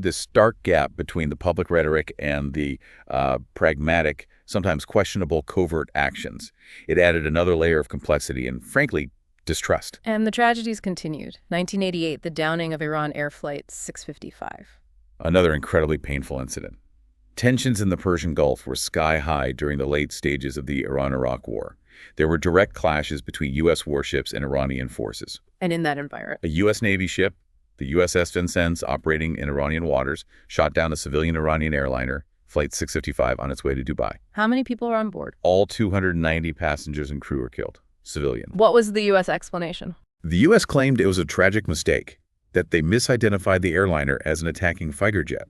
This stark gap between the public rhetoric and the pragmatic, sometimes questionable covert actions. It added another layer of complexity and, frankly, distrust. And the tragedies continued. 1988, the downing of Iran Air Flight 655. Another incredibly painful incident. Tensions in the Persian Gulf were sky-high during the late stages of the Iran-Iraq War. There were direct clashes between U.S. warships and Iranian forces. And in that environment, A U.S. Navy ship, the USS Vincennes, operating in Iranian waters, shot down a civilian Iranian airliner, Flight 655, on its way to Dubai. how many people were on board? All 290 passengers and crew were killed, civilian. What was the U.S. explanation? The U.S. claimed it was a tragic mistake, that they misidentified the airliner as an attacking fighter jet.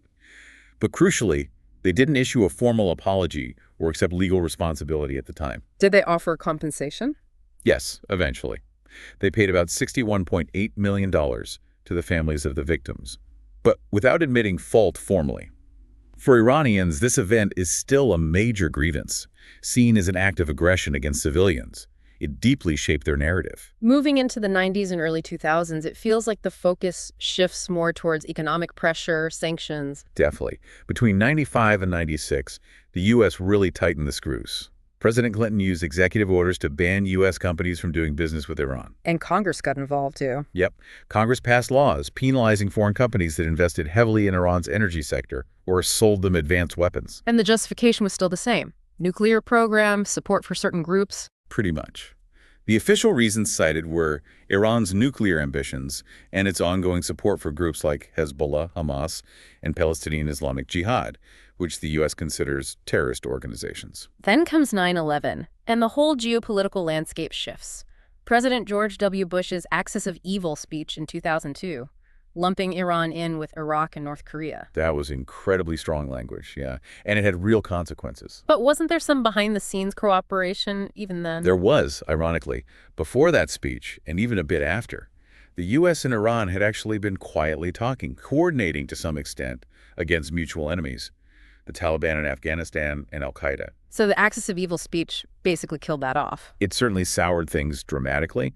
But crucially, they didn't issue a formal apology or accept legal responsibility at the time. Did they offer compensation? Yes, eventually. They paid about $61.8 million to the families of the victims, but without admitting fault formally. For Iranians, this event is still a major grievance, seen as an act of aggression against civilians. It deeply shaped their narrative. Moving into the 90s and early 2000s, it feels like the focus shifts more towards economic pressure, sanctions. Definitely. Between 95 and 96, the U.S. really tightened the screws. President Clinton used executive orders to ban U.S. companies from doing business with Iran. And Congress got involved, too. Yep. Congress passed laws penalizing foreign companies that invested heavily in Iran's energy sector or sold them advanced weapons. And the justification was still the same. Nuclear program, support for certain groups. Pretty much. The official reasons cited were Iran's nuclear ambitions and its ongoing support for groups like Hezbollah, Hamas, and Palestinian Islamic Jihad, which the U.S. considers terrorist organizations. Then comes 9/11, and the whole geopolitical landscape shifts. President George W. Bush's Axis of Evil speech in 2002, lumping Iran in with Iraq and North Korea. That was incredibly strong language, yeah. And it had real consequences. But wasn't there some behind-the-scenes cooperation even then? There was, ironically. Before that speech, and even a bit after, the U.S. and Iran had actually been quietly talking, coordinating to some extent against mutual enemies, the Taliban in Afghanistan and al-Qaeda. So the Axis of Evil speech basically killed that off. It certainly soured things dramatically.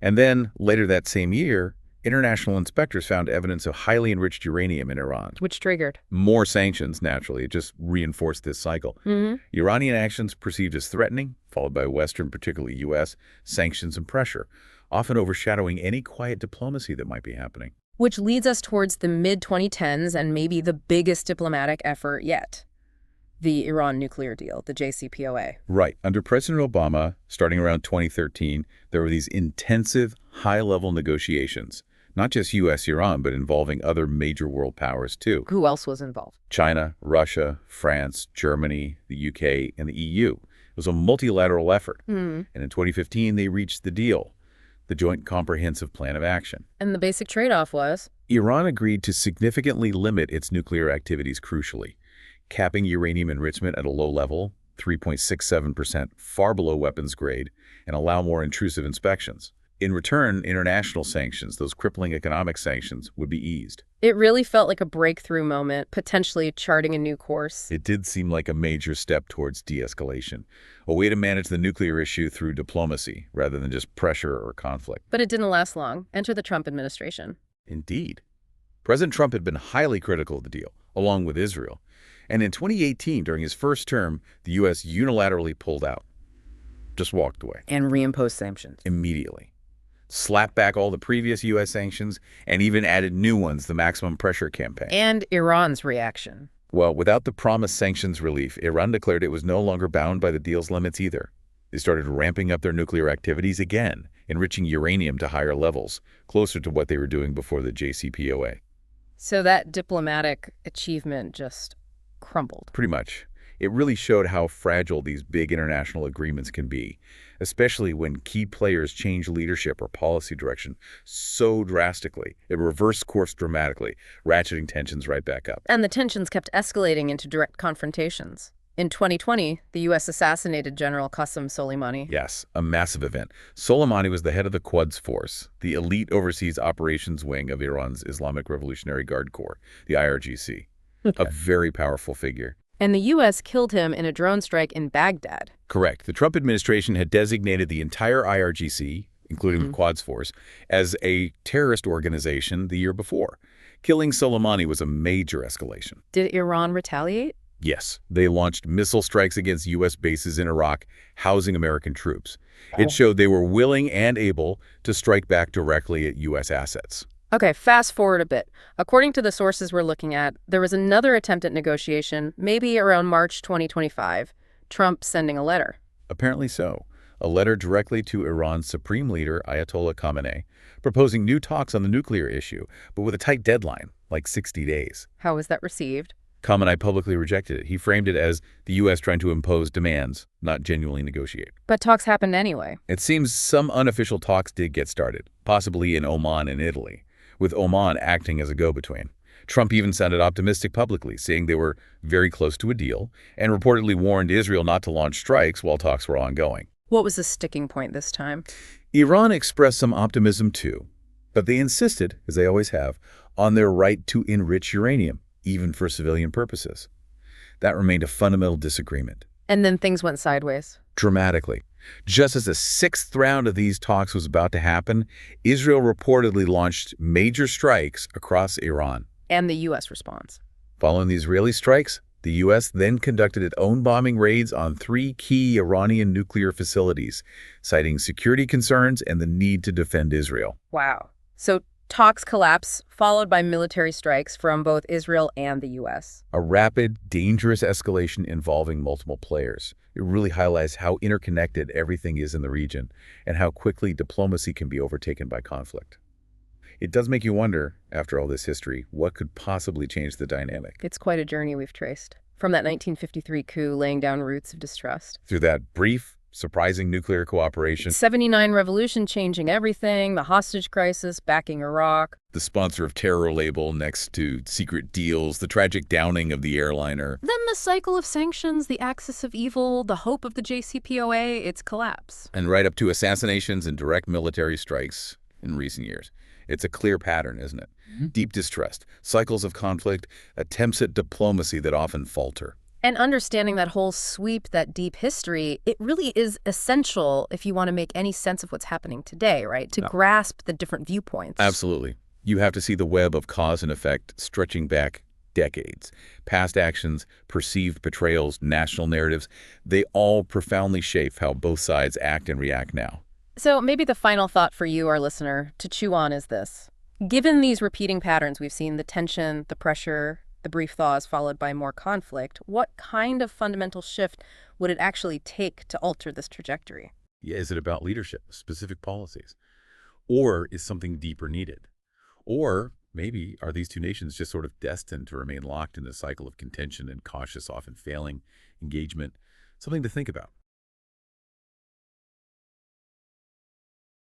And then, later that same year, international inspectors found evidence of highly enriched uranium in Iran. Which triggered More sanctions, naturally. It just reinforced this cycle. Iranian actions perceived as threatening, followed by Western, particularly U.S., sanctions and pressure, often overshadowing any quiet diplomacy that might be happening. Which leads us towards the mid-2010s and maybe the biggest diplomatic effort yet. The Iran nuclear deal, the JCPOA. Right. Under President Obama, starting around 2013, there were these intensive, high-level negotiations. Not just U.S.-Iran, but involving other major world powers, too. Who else was involved? China, Russia, France, Germany, the U.K., and the EU. It was a multilateral effort. And in 2015, they reached the deal, the Joint Comprehensive Plan of Action. And the basic trade-off was? Iran agreed to significantly limit its nuclear activities crucially, capping uranium enrichment at a low level, 3.67%, far below weapons grade, and allow more intrusive inspections. In return, international sanctions, those crippling economic sanctions, would be eased. It really felt like a breakthrough moment, potentially charting a new course. It did seem like a major step towards de-escalation, a way to manage the nuclear issue through diplomacy rather than just pressure or conflict. But it didn't last long. Enter the Trump administration. Indeed. President Trump had been highly critical of the deal, along with Israel. And in 2018, during his first term, the U.S. unilaterally pulled out. Just walked away. And reimposed sanctions. Immediately. Slapped back all the previous U.S. sanctions and even added new ones, the maximum pressure campaign. And Iran's reaction. Well, without the promised sanctions relief, Iran declared it was no longer bound by the deal's limits either. They started ramping up their nuclear activities again, enriching uranium to higher levels, closer to what they were doing before the JCPOA. So that diplomatic achievement just crumbled. Pretty much. It really showed how fragile these big international agreements can be, especially when key players change leadership or policy direction so drastically. It reversed course dramatically, ratcheting tensions right back up. And the tensions kept escalating into direct confrontations. In 2020, the U.S. assassinated General Qasem Soleimani. Yes, a massive event. Soleimani was the head of the Quds Force, the elite overseas operations wing of Iran's Islamic Revolutionary Guard Corps, the IRGC. A very powerful figure. And the U.S. killed him in a drone strike in Baghdad. Correct. The Trump administration had designated the entire IRGC, including the Quds Force, as a terrorist organization the year before, Killing Soleimani was a major escalation. Did Iran retaliate? Yes, they launched missile strikes against U.S. bases in Iraq, housing American troops. It showed they were willing and able to strike back directly at U.S. assets. Okay, fast forward a bit. According to the sources we're looking at, there was another attempt at negotiation, maybe around March 2025, Trump sending a letter. Apparently so. A letter directly to Iran's supreme leader, Ayatollah Khamenei, proposing new talks on the nuclear issue, but with a tight deadline, like 60 days. How was that received? Khamenei publicly rejected it. He framed it as the U.S. trying to impose demands, not genuinely negotiate. But talks happened anyway. It seems some unofficial talks did get started, possibly in Oman and Italy, with Oman acting as a go-between. Trump even sounded optimistic publicly, saying they were very close to a deal, and reportedly warned Israel not to launch strikes while talks were ongoing. What was the sticking point this time? Iran expressed some optimism too, but they insisted, as they always have, on their right to enrich uranium, even for civilian purposes. That remained a fundamental disagreement. And then things went sideways. Dramatically. Just as the sixth round of these talks was about to happen, Israel reportedly launched major strikes across Iran. And the U.S. response. Following the Israeli strikes, the U.S. then conducted its own bombing raids on 3 key Iranian nuclear facilities, citing security concerns and the need to defend Israel. Wow. So talks collapse, followed by military strikes from both Israel and the U.S. A rapid, dangerous escalation involving multiple players. It really highlights how interconnected everything is in the region and how quickly diplomacy can be overtaken by conflict. It does make you wonder, after all this history, what could possibly change the dynamic? It's quite a journey we've traced. From that 1953 coup laying down roots of distrust. Through that brief, surprising nuclear cooperation. 79 revolution changing everything, the hostage crisis, backing Iraq. The sponsor of terror label next to secret deals, the tragic downing of the airliner. Then the cycle of sanctions, the axis of evil, the hope of the JCPOA, its collapse. And right up to assassinations and direct military strikes in recent years. It's a clear pattern, isn't it? Deep distrust, cycles of conflict, attempts at diplomacy that often falter. And understanding that whole sweep, that deep history, it really is essential if you want to make any sense of what's happening today, right? To grasp the different viewpoints. Absolutely. You have to see the web of cause and effect stretching back decades. Past actions, perceived betrayals, national narratives, they all profoundly shape how both sides act and react now. So maybe the final thought for you, our listener, to chew on is this. Given these repeating patterns, we've seen the tension, the pressure, the brief thaws followed by more conflict, what kind of fundamental shift would it actually take to alter this trajectory? Yeah, is it about leadership, specific policies? Or is something deeper needed? Or maybe are these two nations just sort of destined to remain locked in a cycle of contention and cautious, often failing engagement? Something to think about.